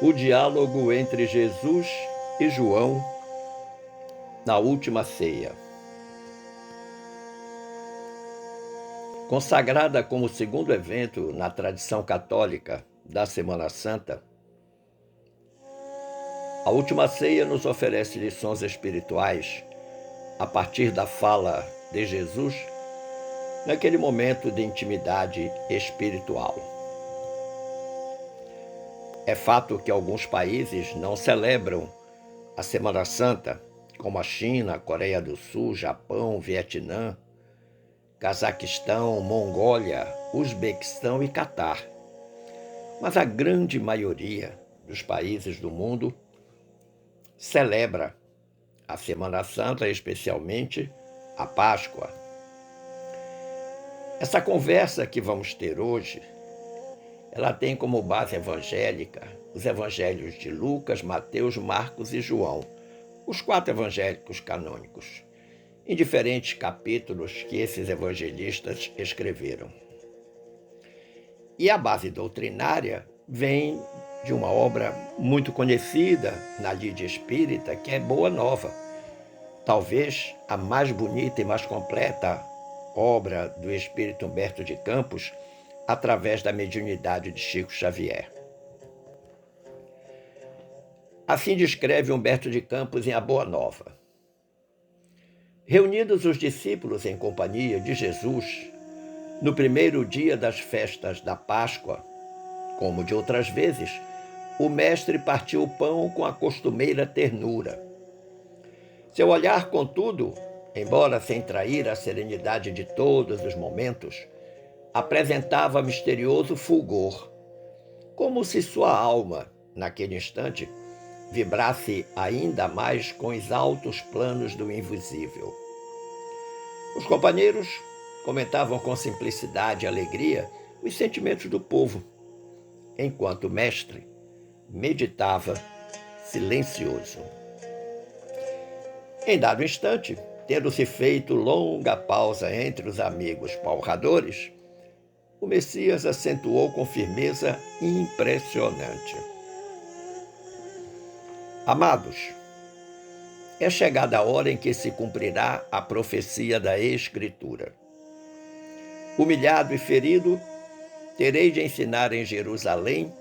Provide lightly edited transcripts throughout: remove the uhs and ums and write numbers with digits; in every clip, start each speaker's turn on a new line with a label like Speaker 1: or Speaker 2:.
Speaker 1: O diálogo entre Jesus e João na última ceia. Consagrada como segundo evento na tradição católica da Semana Santa, a última ceia nos oferece lições espirituais a partir da fala de Jesus naquele momento de intimidade espiritual. É fato que alguns países não celebram a Semana Santa, como a China, Coreia do Sul, Japão, Vietnã, Cazaquistão, Mongólia, Uzbequistão e Catar. Mas a grande maioria dos países do mundo celebra a Semana Santa, especialmente a Páscoa. Essa conversa que vamos ter hoje, ela tem como base evangélica os evangelhos de Lucas, Mateus, Marcos e João, os 4 evangélicos canônicos, em diferentes capítulos que esses evangelistas escreveram. E a base doutrinária vem de uma obra muito conhecida na Lídia Espírita, que é Boa Nova, talvez a mais bonita e mais completa obra do espírito Humberto de Campos, através da mediunidade de Chico Xavier. Assim descreve Humberto de Campos em A Boa Nova. Reunidos os discípulos em companhia de Jesus, no primeiro dia das festas da Páscoa, como de outras vezes, o mestre partiu o pão com a costumeira ternura. Seu olhar, contudo, embora sem trair a serenidade de todos os momentos, apresentava misterioso fulgor, como se sua alma, naquele instante, vibrasse ainda mais com os altos planos do invisível. Os companheiros comentavam com simplicidade e alegria os sentimentos do povo, enquanto o mestre meditava silencioso. Em dado instante, tendo-se feito longa pausa entre os amigos palradores, o Messias acentuou com firmeza impressionante: Amados, é chegada a hora em que se cumprirá a profecia da Escritura. Humilhado e ferido, terei de ensinar em Jerusalém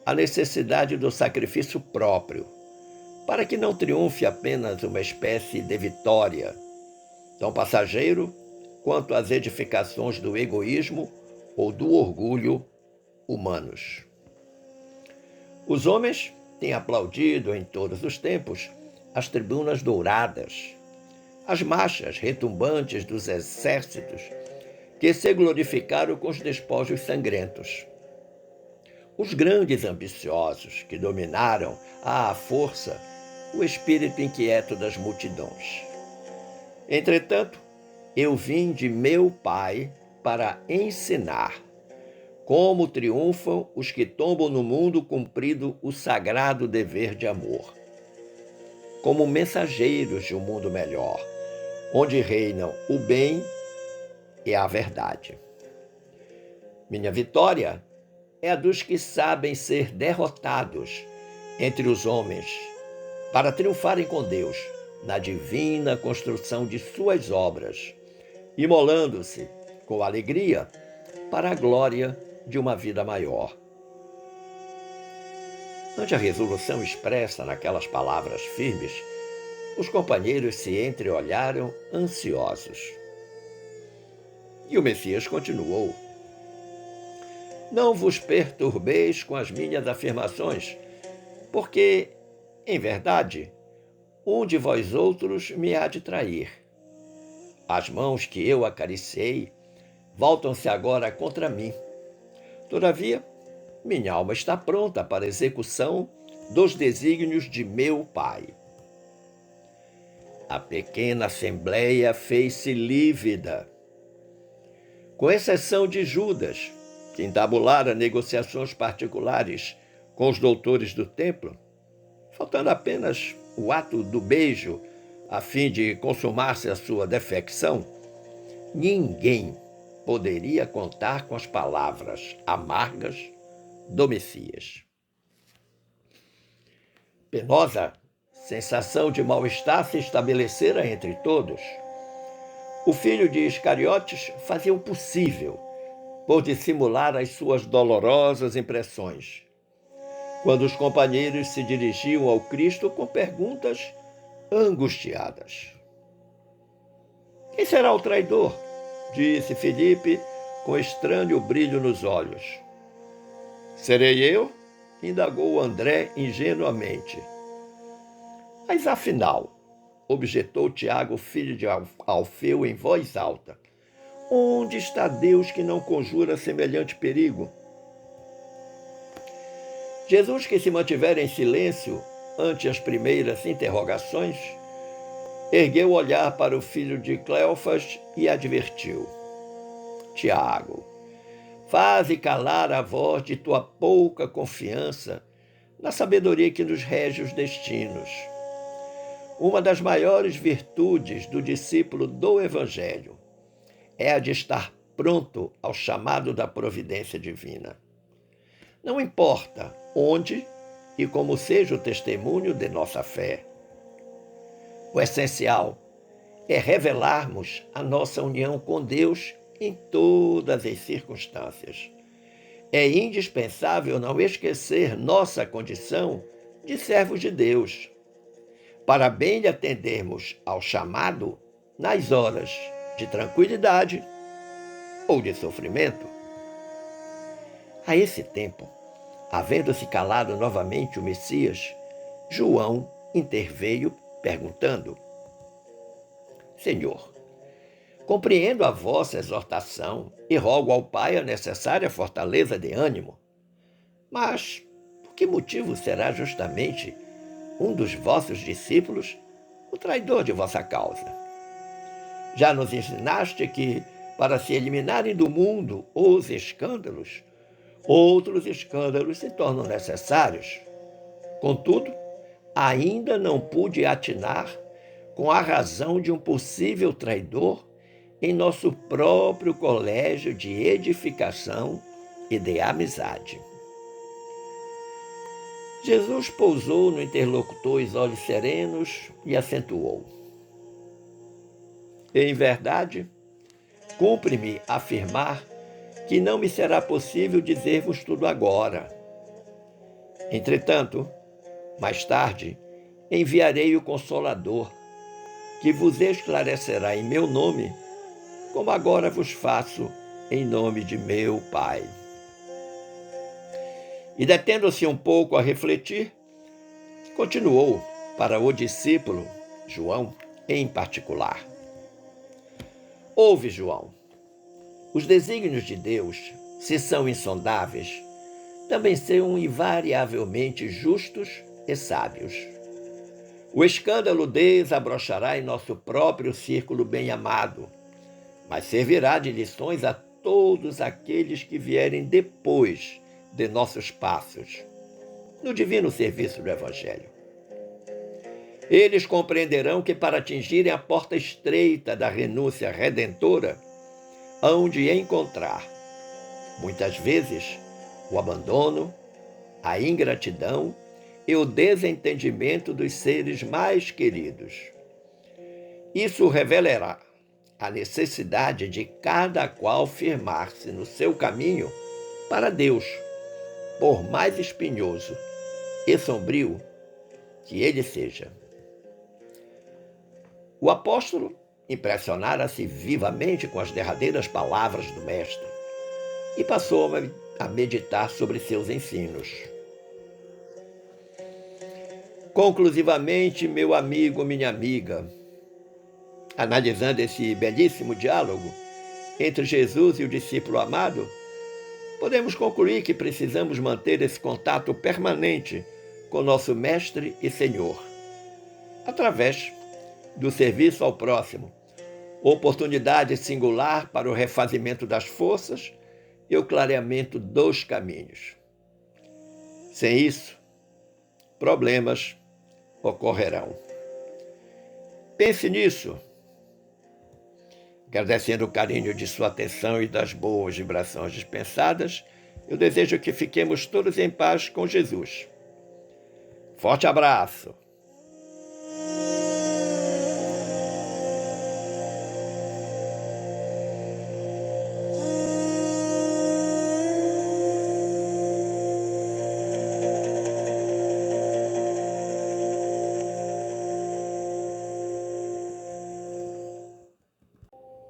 Speaker 1: a necessidade do sacrifício próprio, para que não triunfe apenas uma espécie de vitória, tão passageiro quanto as edificações do egoísmo ou do orgulho humanos. Os homens têm aplaudido em todos os tempos as tribunas douradas, as marchas retumbantes dos exércitos que se glorificaram com os despojos sangrentos. Os grandes ambiciosos que dominaram à força o espírito inquieto das multidões. Entretanto, eu vim de meu Pai para ensinar como triunfam os que tombam no mundo cumprido o sagrado dever de amor. Como mensageiros de um mundo melhor, onde reinam o bem e a verdade. Minha vitória é a dos que sabem ser derrotados entre os homens, para triunfarem com Deus na divina construção de suas obras, imolando-se com alegria para a glória de uma vida maior. Ante a resolução expressa naquelas palavras firmes, os companheiros se entreolharam ansiosos. E o Messias continuou: Não vos perturbeis com as minhas afirmações, porque, em verdade, um de vós outros me há de trair. As mãos que eu acariciei voltam-se agora contra mim. Todavia, minha alma está pronta para a execução dos desígnios de meu Pai. A pequena assembleia fez-se lívida, com exceção de Judas, que entabulara negociações particulares com os doutores do templo, faltando apenas o ato do beijo a fim de consumar-se a sua defecção. Ninguém poderia contar com as palavras amargas do Messias. Penosa sensação de mal-estar se estabelecera entre todos. O filho de Iscariotes fazia o possível por dissimular as suas dolorosas impressões, quando os companheiros se dirigiam ao Cristo com perguntas angustiadas. Quem será o traidor? Disse Filipe com estranho brilho nos olhos. Serei eu? Indagou André ingenuamente. Mas afinal, objetou Tiago, filho de Alfeu, em voz alta, onde está Deus que não conjura semelhante perigo? Jesus, que se mantivera em silêncio ante as primeiras interrogações, ergueu o olhar para o filho de Cleofas e advertiu. Tiago, faze calar a voz de tua pouca confiança na sabedoria que nos rege os destinos. Uma das maiores virtudes do discípulo do Evangelho é a de estar pronto ao chamado da providência divina. Não importa onde e como seja o testemunho de nossa fé. O essencial é revelarmos a nossa união com Deus em todas as circunstâncias. É indispensável não esquecer nossa condição de servos de Deus, para bem lhe atendermos ao chamado nas horas de tranquilidade ou de sofrimento. A esse tempo, havendo-se calado novamente o Messias, João interveio perguntando: Senhor, compreendo a vossa exortação e rogo ao Pai a necessária fortaleza de ânimo. Mas por que motivo será justamente um dos vossos discípulos o traidor de vossa causa? Já nos ensinaste que, para se eliminarem do mundo os escândalos, outros escândalos se tornam necessários. Contudo, ainda não pude atinar com a razão de um possível traidor em nosso próprio colégio de edificação e de amizade. Jesus pousou no interlocutor os olhos serenos e acentuou: Em verdade, cumpre-me afirmar que não me será possível dizer-vos tudo agora. Entretanto, mais tarde, enviarei o Consolador, que vos esclarecerá em meu nome, como agora vos faço em nome de meu Pai. E detendo-se um pouco a refletir, continuou para o discípulo, João, em particular. Ouve, João, os desígnios de Deus, se são insondáveis, também são invariavelmente justos e sábios. O escândalo desabrochará em nosso próprio círculo bem-amado, mas servirá de lições a todos aqueles que vierem depois de nossos passos no divino serviço do Evangelho. Eles compreenderão que para atingirem a porta estreita da renúncia redentora, hão de encontrar, muitas vezes, o abandono, a ingratidão e o desentendimento dos seres mais queridos. Isso revelará a necessidade de cada qual firmar-se no seu caminho para Deus, por mais espinhoso e sombrio que ele seja. O apóstolo impressionara-se vivamente com as derradeiras palavras do Mestre e passou a meditar sobre seus ensinos. Conclusivamente, meu amigo, minha amiga, analisando esse belíssimo diálogo entre Jesus e o discípulo amado, podemos concluir que precisamos manter esse contato permanente com nosso Mestre e Senhor, através do serviço ao próximo, oportunidade singular para o refazimento das forças e o clareamento dos caminhos. Sem isso, problemas ocorrerão. Pense nisso. Agradecendo o carinho de sua atenção e das boas vibrações dispensadas, eu desejo que fiquemos todos em paz com Jesus. Forte abraço!